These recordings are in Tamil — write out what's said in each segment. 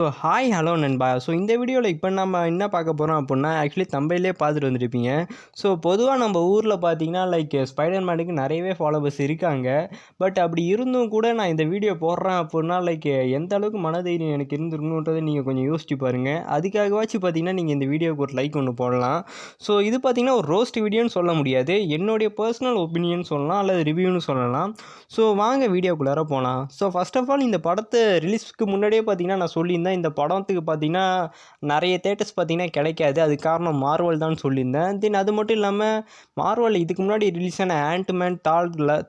ஹாய் ஹலோ நண்பா. இந்த வீடியோவில் இப்போ நம்ம என்ன பார்க்க போகிறோம் அப்படின்னா, ஆக்சுவலி தம்பையிலே பார்த்துட்டு வந்துருப்பீங்க. பொதுவாக நம்ம ஊரில் பார்த்தீங்கன்னா, ஸ்பைடர் மேனுக்கு நிறையவே ஃபாலோவர்ஸ் இருக்காங்க. பட் அப்படி இருந்தும் கூட நான் இந்த வீடியோ போடுறேன் அப்படின்னா, எந்த அளவுக்கு மனதைரியம் எனக்கு இருந்திருக்கணுன்றதை நீங்கள் கொஞ்சம் யோசிச்சு பாருங்கள். அதுக்காகவாச்சும் பார்த்தீங்கன்னா, நீங்கள் இந்த வீடியோவுக்கு ஒரு லைக் ஒன்று போடலாம். இது பார்த்தீங்கன்னா ஒரு ரோஸ்ட் வீடியோன்னு சொல்ல முடியாது. என்னுடைய பர்சனல் ஒப்பீனியன் சொல்லலாம், அல்லது ரிவ்யூன்னு சொல்லலாம். வாங்க வீடியோக்குள்ளார போகலாம். ஃபர்ஸ்ட் ஆஃப் ஆல் இந்த படத்தை ரிலீஸ்க்கு முன்னாடியே பார்த்தீங்கன்னா நான் சொல்லியிருந்தேன், இந்த படத்துக்கு பார்த்தீங்கன்னா நிறைய தியேட்டர்ஸ் பார்த்தீங்கன்னா கிடைக்காது. அதுக்கு காரணம் மார்வல் தான் சொல்லியிருந்தேன். தென் அது மட்டும் இல்லாமல் மார்வல் இதுக்கு முன்னாடி ரிலீஸ் ஆன ஆண்ட்மேன்,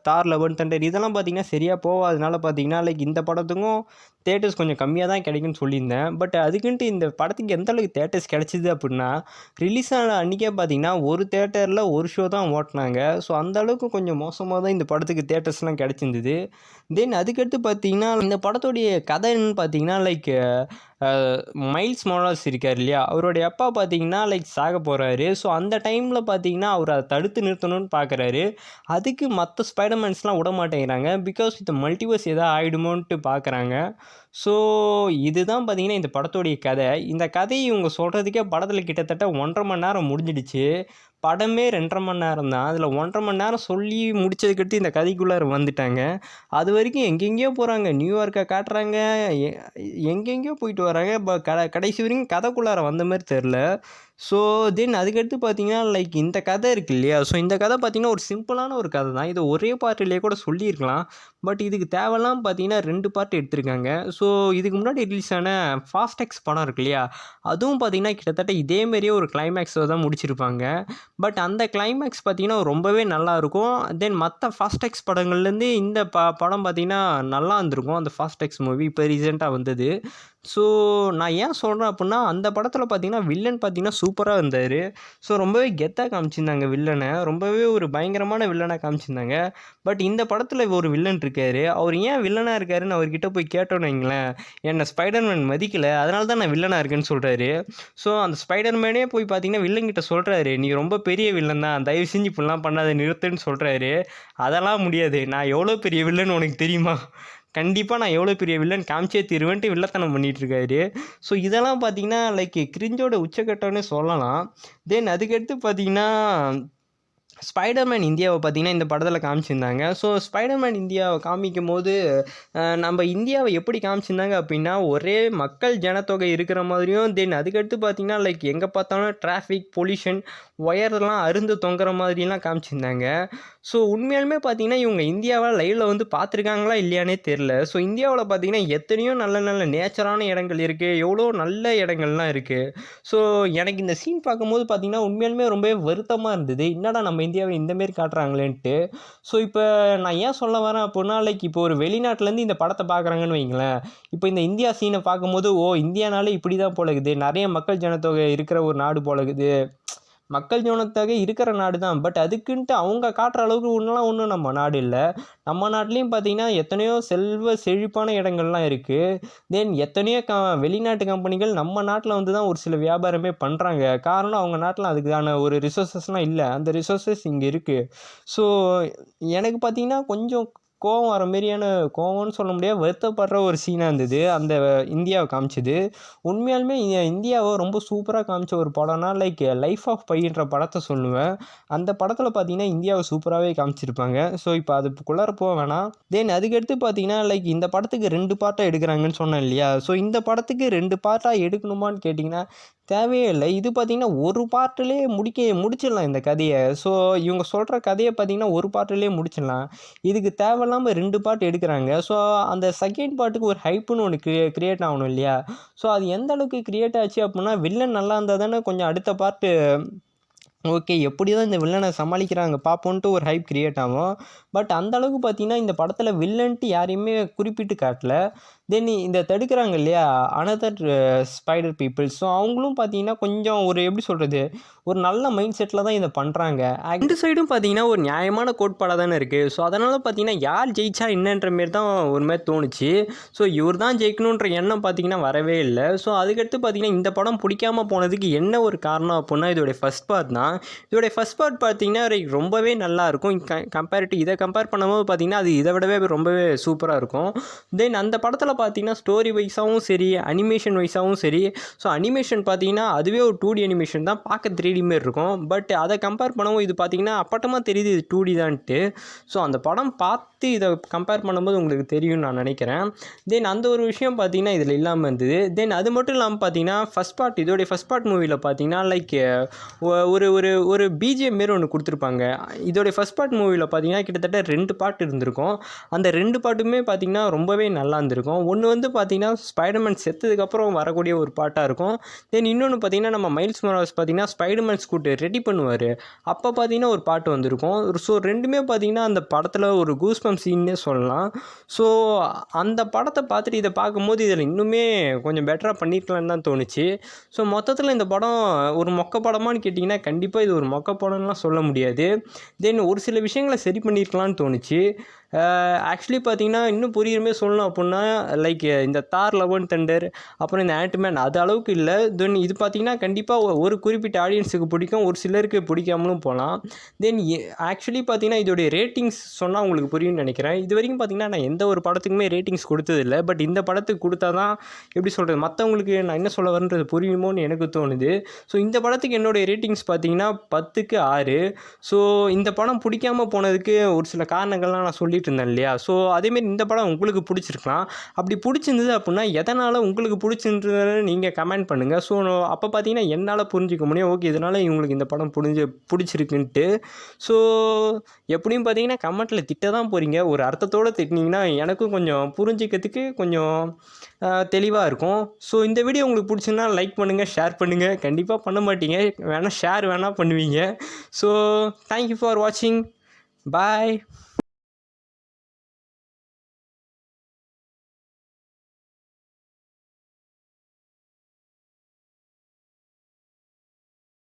தார் லவ் அண்ட் தண்டர் இதெல்லாம் பார்த்தீங்கன்னா சரியாக போகாதனால பார்த்தீங்கன்னா இந்த படத்துக்கும் தியேட்டர்ஸ் கொஞ்சம் கம்மியாக தான் கிடைக்குன்னு சொல்லியிருந்தேன். பட் அதுக்குன்ட்டு இந்த படத்துக்கு எந்த அளவுக்கு தியேட்டர்ஸ் கிடச்சிது அப்படின்னா, ரிலீஸ் ஆன அன்றைக்கே பார்த்தீங்கன்னா ஒரு தியேட்டரில் ஒரு ஷோ தான் ஓட்டினாங்க. அந்த அளவுக்கு கொஞ்சம் மோசமாக தான் இந்த படத்துக்கு தியேட்டர்ஸ்லாம் கிடச்சிருந்தது. தென் அதுக்கடுத்து பார்த்தீங்கன்னா இந்த படத்துடைய கதை என்னன்னு பார்த்தீங்கன்னா மைல்ஸ் மொராலஸ் இருக்கார் இல்லையா, அவருடைய அப்பா பார்த்தீங்கன்னா சாக போகிறாரு. அந்த டைமில் பார்த்தீங்கன்னா அவர் அதை தடுத்து நிறுத்தணும்னு பார்க்குறாரு. அதுக்கு மற்ற ஸ்பைடர்மேன்ஸ்லாம் விட மாட்டேங்கிறாங்க. பிகாஸ் இந்த மல்டிவர்ஸ் எதாவது ஆகிடுமோன்ட்டு பார்க்குறாங்க. இதுதான் பார்த்தீங்கன்னா இந்த படத்துடைய கதை. இந்த கதையை இவங்க சொல்கிறதுக்கே படத்தில் கிட்டத்தட்ட 1.5 மணி நேரம் முடிஞ்சிடுச்சு. படமே 2.5 மணி நேரம் தான். அதில் 1.5 மணி நேரம் சொல்லி முடிச்சதுக்கடுத்து இந்த கதைக்குள்ளார வந்துட்டாங்க. அது வரைக்கும் எங்கெங்கேயோ போகிறாங்க. நியூயார்க்கை காட்டுறாங்க, எங்கெங்கேயோ போயிட்டு வராங்க. கடைசி வரைக்கும் கதைக்குள்ளார வந்த மாதிரி தெரில. தென் அதுக்கடுத்து பார்த்தீங்கன்னா இந்த கதை இருக்கு இல்லையா, இந்த கதை பார்த்தீங்கன்னா ஒரு சிம்பிளான ஒரு கதை தான். இதை ஒரே பார்ட்டிலேயே கூட சொல்லியிருக்கலாம். பட் இதுக்கு தேவையில்லாமல் பார்த்தீங்கன்னா 2 பார்ட் எடுத்திருக்காங்க. இதுக்கு முன்னாடி ரிலீஸ் ஆன ஃபாஸ்ட் எக்ஸ் படம் இருக்கு இல்லையா, அதுவும் பார்த்தீங்கன்னா கிட்டத்தட்ட இதேமாரியே ஒரு கிளைமேக்ஸை தான் முடிச்சிருப்பாங்க. பட் அந்த கிளைமேக்ஸ் பார்த்தீங்கன்னா ரொம்பவே நல்லாயிருக்கும். தென் மற்ற ஃபாஸ்ட் எக்ஸ் படங்கள்லேருந்து இந்த படம் பார்த்தீங்கன்னா நல்லா இருந்திருக்கும். அந்த ஃபாஸ்ட் எக்ஸ் மூவி இப்போ ரீசெண்டாக வந்தது. நான் ஏன் சொல்கிறேன் அப்படின்னா, அந்த படத்தில் பார்த்தீங்கன்னா வில்லன் பார்த்தீங்கன்னா சூப்பராக இருந்தார். ரொம்பவே கெத்தாக காமிச்சிருந்தாங்க வில்லனை. ரொம்பவே ஒரு பயங்கரமான வில்லனாக காமிச்சிருந்தாங்க. பட் இந்த படத்தில் ஒரு வில்லன் இருக்கார். அவர் ஏன் வில்லனாக இருக்காருன்னு அவர்கிட்ட போய் கேட்டோன்னு வைங்களேன், என்னை ஸ்பைடர்மேன் மதிக்கலை, அதனால தான் நான் வில்லனாக இருக்கேன்னு சொல்கிறாரு. அந்த ஸ்பைடர்மேனே போய் பார்த்தீங்கன்னா வில்லன்கிட்ட சொல்கிறாரு, நீ ரொம்ப பெரிய வில்லன் தான், தயவு செஞ்சு இப்படிலாம் பண்ணாத, நிறுத்துன்னு சொல்கிறாரு. அதெல்லாம் முடியாது, நான் எவ்வளோ பெரிய வில்லன் உனக்கு தெரியுமா, கண்டிப்பாக நான் எவ்வளோ பெரிய வில்லன் காமிச்சே தீருவேன்ட்டு வில்லத்தனம் பண்ணிகிட்ருக்காரு. இதெல்லாம் பார்த்தீங்கன்னா கிரிஞ்சோட உச்சக்கட்டம்னு சொல்லலாம். தென் அதுக்கடுத்து பார்த்தீங்கன்னா ஸ்பைடர்மேன் இந்தியாவை பார்த்தீங்கன்னா இந்த படத்தில் காமிச்சிருந்தாங்க. ஸ்பைடர்மேன் இந்தியாவை காமிக்கும்போது நம்ம இந்தியாவை எப்படி காமிச்சிருந்தாங்க அப்படின்னா, ஒரே மக்கள் ஜனத்தொகை இருக்கிற மாதிரியும், தென் அதுக்கடுத்து பார்த்தீங்கன்னா எங்கே பார்த்தாலும் டிராஃபிக் பொல்யூஷன், ஒயர்லாம் அருந்து தொங்குற மாதிரிலாம் காமிச்சிருந்தாங்க. உண்மையாலுமே பார்த்தீங்கன்னா இவங்க இந்தியாவை லைவில் வந்து பார்த்துருக்காங்களா இல்லையானே தெரில. இந்தியாவில் பார்த்தீங்கன்னா எத்தனையோ நல்ல நல்ல நேச்சரான இடங்கள் இருக்குது, எவ்வளோ நல்ல இடங்கள்லாம் இருக்குது. எனக்கு இந்த சீன் பார்க்கும்போது பார்த்தீங்கன்னா உண்மையாலுமே ரொம்பவே வருத்தமாக இருந்தது. என்னடா நம்ம இந்தியாவை இந்தமாரி காட்டுறாங்களேன்ட்டு. இப்போ நான் ஏன் சொல்ல வரேன் அப்படின்னா, இப்போ ஒரு வெளிநாட்டிலேருந்து இந்த படத்தை பார்க்குறாங்கன்னு வைங்களேன், இப்போ இந்த இந்தியா சீனை பார்க்கும்போது, இந்தியானாலே இப்படி தான் போல இருக்குது, நிறைய மக்கள் ஜனத்தொகை இருக்கிற ஒரு நாடு போல இருக்குது, மக்கள் ஜனத்தொகை இருக்கிற நாடு தான். பட் அதுக்குன்ட்டு அவங்க காட்டுற அளவுக்கு ஒன்றும் நம்ம நாடு இல்லை. நம்ம நாட்டிலையும் பார்த்தீங்கன்னா எத்தனையோ செல்வ செழிப்பான இடங்கள்லாம் இருக்குது. தென் எத்தனையோ வெளிநாட்டு கம்பெனிகள் நம்ம நாட்டில் வந்து தான் ஒரு சில வியாபாரமே பண்ணுறாங்க. காரணம் அவங்க நாட்டில் அதுக்கான ஒரு ரிசோர்ஸஸ்லாம் இல்லை, அந்த ரிசோர்ஸஸ் இங்கே இருக்குது. எனக்கு பார்த்தீங்கன்னா கொஞ்சம் கோவம் வர மாரியான, கோவம்னு சொல்ல முடியாது, வருத்தப்படுற ஒரு சீனாக இருந்தது அந்த இந்தியாவை காமிச்சது. உண்மையாலுமே இந்தியாவை ரொம்ப சூப்பராக காமிச்ச ஒரு படம்னா லைஃப் ஆஃப் பைன்ற படத்தை சொல்லுவேன். அந்த படத்தில் பார்த்தீங்கன்னா இந்தியாவை சூப்பராகவே காமிச்சிருப்பாங்க. இப்போ அதுக்குள்ளார போக வேணாம். தென் அதுக்கடுத்து பார்த்தீங்கன்னா இந்த படத்துக்கு 2 பார்ட்டாக எடுக்கிறாங்கன்னு சொன்னேன் இல்லையா, இந்த படத்துக்கு 2 பார்ட்டாக எடுக்கணுமான்னு கேட்டிங்கன்னா தேவையே இல்லை. இது பார்த்தீங்கன்னா ஒரு பார்ட்டிலே முடிச்சிடலாம் இந்த கதையை. இவங்க சொல்கிற கதையை பார்த்தீங்கன்னா ஒரு பார்ட்டிலே முடிச்சிடலாம். இதுக்கு தேவையில்லாமல் 2 பார்ட் எடுக்கிறாங்க. அந்த செகண்ட் பார்ட்டுக்கு ஒரு ஹைப்புன்னு ஒன்று கிரியேட் ஆகணும் இல்லையா. அது எந்த அளவுக்கு கிரியேட் ஆச்சு அப்படின்னா, வில்லன் நல்லா இருந்தால் தானே கொஞ்சம் அடுத்த பார்ட்டு ஓகே எப்படி தான் இந்த வில்லனை சமாளிக்கிறாங்க பார்ப்போன்ட்டு ஒரு ஹைப் கிரியேட் ஆகும். பட் அந்த அளவுக்கு பார்த்தீங்கன்னா இந்த படத்தில் வில்லன்ட்டு யாரையுமே குறிப்பிட்டு காட்டல. தென் இந்த தடுக்கிறாங்க இல்லையா அனதர் ஸ்பைடர் பீப்புள்ஸ், அவங்களும் பார்த்தீங்கன்னா கொஞ்சம் ஒரு எப்படி சொல்கிறது, ஒரு நல்ல மைண்ட் செட்டில் தான் இதை பண்ணுறாங்க. 2 சைடும் பார்த்தீங்கன்னா ஒரு நியாயமான கோட்பாடாக தானே இருக்குது. அதனால் பார்த்தீங்கன்னா யார் ஜெயிச்சா என்னன்ற மாரி தான் ஒரு மாதிரி தோணுச்சு. இவர் தான் ஜெயிக்கணுன்ற எண்ணம் பார்த்தீங்கன்னா வரவே இல்லை. அதுக்கடுத்து பார்த்தீங்கன்னா இந்த படம் பிடிக்காமல் போனதுக்கு என்ன ஒரு காரணம் அப்படின்னா, இதோடைய ஃபஸ்ட் பார்ட் தான். இதோடைய ஃபஸ்ட் பார்ட் பார்த்தீங்கன்னா ரொம்பவே நல்லாயிருக்கும் கம்பேர் டு இதை கம்பேர் பண்ணும்போது பார்த்தீங்கன்னா அது இதை விடவே ரொம்பவே சூப்பராக இருக்கும். தென் அந்த படத்தில் பார்த்தீங்கன்னா ஸ்டோரி வைஸாகவும் சரி, அனிமேஷன் வைஸாகவும் சரி. ஸோ அனிமேஷன் பார்த்தீங்கன்னா அதுவே ஒரு 2D அனிமேஷன் தான், பார்க்க 3D மாரி இருக்கும். பட் அதை கம்பேர் பண்ணவும் இது பார்த்தீங்கன்னா அப்பட்டமாக தெரியுது இது 2D தான்ட்டு. ஸோ அந்த படம் பார்த்து இதை கம்பேர் பண்ணும்போது உங்களுக்கு தெரியும்னு நான் நினைக்கிறேன். தென் அந்த ஒரு விஷயம் பார்த்தீங்கன்னா இதில் இல்லாமல் இருந்தது. தென் அது மட்டும் இல்லாமல் பார்த்தீங்கன்னா இதோடைய ஃபஸ்ட் பார்ட் மூவியில் பார்த்தீங்கன்னா லைக் ஒரு ஒரு ஒரு பிஜிஎம் மாரி ஒன்று கொடுத்துருப்பாங்க. இதோடைய ஃபஸ்ட் பார்ட் மூவியில் பார்த்தீங்கன்னா கிட்டத்தட்ட 2 பார்ட் இருந்திருக்கும். அந்த 2 பார்ட்டுமே பார்த்தீங்கன்னா ரொம்பவே நல்லா இருந்திருக்கும். ஒன்று வந்து பார்த்தீங்கன்னா ஸ்பைடர்மேன் செத்ததுக்கப்புறம் வரக்கூடிய ஒரு பார்ட்டாக இருக்கும். தென் இன்னொன்று பார்த்தீங்கன்னா நம்ம மைல்ஸ் மொரால்ஸ் பார்த்தீங்கன்னா ஸ்பைடர்மேன் ஸ்கூட்டர் ரெடி பண்ணுவார், அப்போ பார்த்தீங்கன்னா ஒரு பாட்டு வந்திருக்கும். ஸோ 2மே பார்த்தீங்கன்னா அந்த படத்தில் ஒரு கூஸ்பம்ப் சீன்னே சொல்லலாம். ஸோ அந்த படத்தை பார்த்துட்டு இதை பார்க்கும்போது இதில் இன்னுமே கொஞ்சம் பெட்டராக பண்ணியிருக்கலான்னு தான் தோணுச்சு. ஸோ மொத்தத்தில் இந்த படம் ஒரு மொக்க படமான்னு கேட்டிங்கன்னா கண்டிப்பாக இது ஒரு மொக்க படம்லாம் சொல்ல முடியாது. தென் ஒரு சில விஷயங்களை சரி பண்ணியிருக்கலான்னு தோணுச்சு. ஆக்சுவலி பார்த்தீங்கன்னா இன்னும் புரியுற மாரி சொல்லணும் அப்புடின்னா லைக் இந்த தார் லவ் அண்ட் தண்டர், அப்புறம் இந்த ஆண்ட்மேன் அது அளவுக்கு இல்லை. தென் இது பார்த்தீங்கன்னா கண்டிப்பாக ஒரு குறிப்பிட்ட ஆடியன்ஸுக்கு பிடிக்கும், ஒரு சிலருக்கு பிடிக்காமலும் போகலாம். தென் ஆக்சுவலி பார்த்தீங்கன்னா இதோடைய ரேட்டிங்ஸ் சொன்னால் உங்களுக்கு புரியும்னு நினைக்கிறேன். இது வரைக்கும் பார்த்தீங்கன்னா நான் எந்த ஒரு படத்துக்குமே ரேட்டிங்ஸ் கொடுத்ததில்லை. பட் இந்த படத்துக்கு கொடுத்தா தான் எப்படி சொல்கிறது, மற்றவங்களுக்கு நான் என்ன சொல்ல வரேன்றது புரியுமோன்னு எனக்கு தோணுது. ஸோ இந்த படத்துக்கு என்னுடைய ரேட்டிங்ஸ் பார்த்தீங்கன்னா 10க்கு 6. ஸோ இந்த படம் பிடிக்காமல் போனதுக்கு ஒரு சில காரணங்கள்லாம் நான் சொல்லிட்டு இருந்தேன் இல்லையா. ஸோ அதேமாரி இந்த படம் உங்களுக்கு பிடிச்சிருக்கலாம். அப்படி பிடிச்சிருந்தது அப்படின்னா எதனால் உங்களுக்கு பிடிச்சிருந்ததுன்னு நீங்கள் கமெண்ட் பண்ணுங்கள். ஸோ அப்போ பார்த்தீங்கன்னா என்னால் புரிஞ்சிக்க முடியும், ஓகே இதனால் இவங்களுக்கு இந்த படம் பிடிச்சிருக்குன்ட்டு. ஸோ எப்படியும் பார்த்தீங்கன்னா கமெண்ட்டில் திட்ட தான் போகிறீங்க, ஒரு அர்த்தத்தோடு திட்டினீங்கன்னா எனக்கும் கொஞ்சம் புரிஞ்சிக்கிறதுக்கு கொஞ்சம் தெளிவாக இருக்கும். ஸோ இந்த வீடியோ உங்களுக்கு பிடிச்சிருந்தா லைக் பண்ணுங்கள், ஷேர் பண்ணுங்கள். கண்டிப்பாக பண்ண மாட்டீங்க, வேணால் ஷேர் வேணால் பண்ணுவீங்க. ஸோ தேங்க்யூ ஃபார் வாட்சிங். பாய்.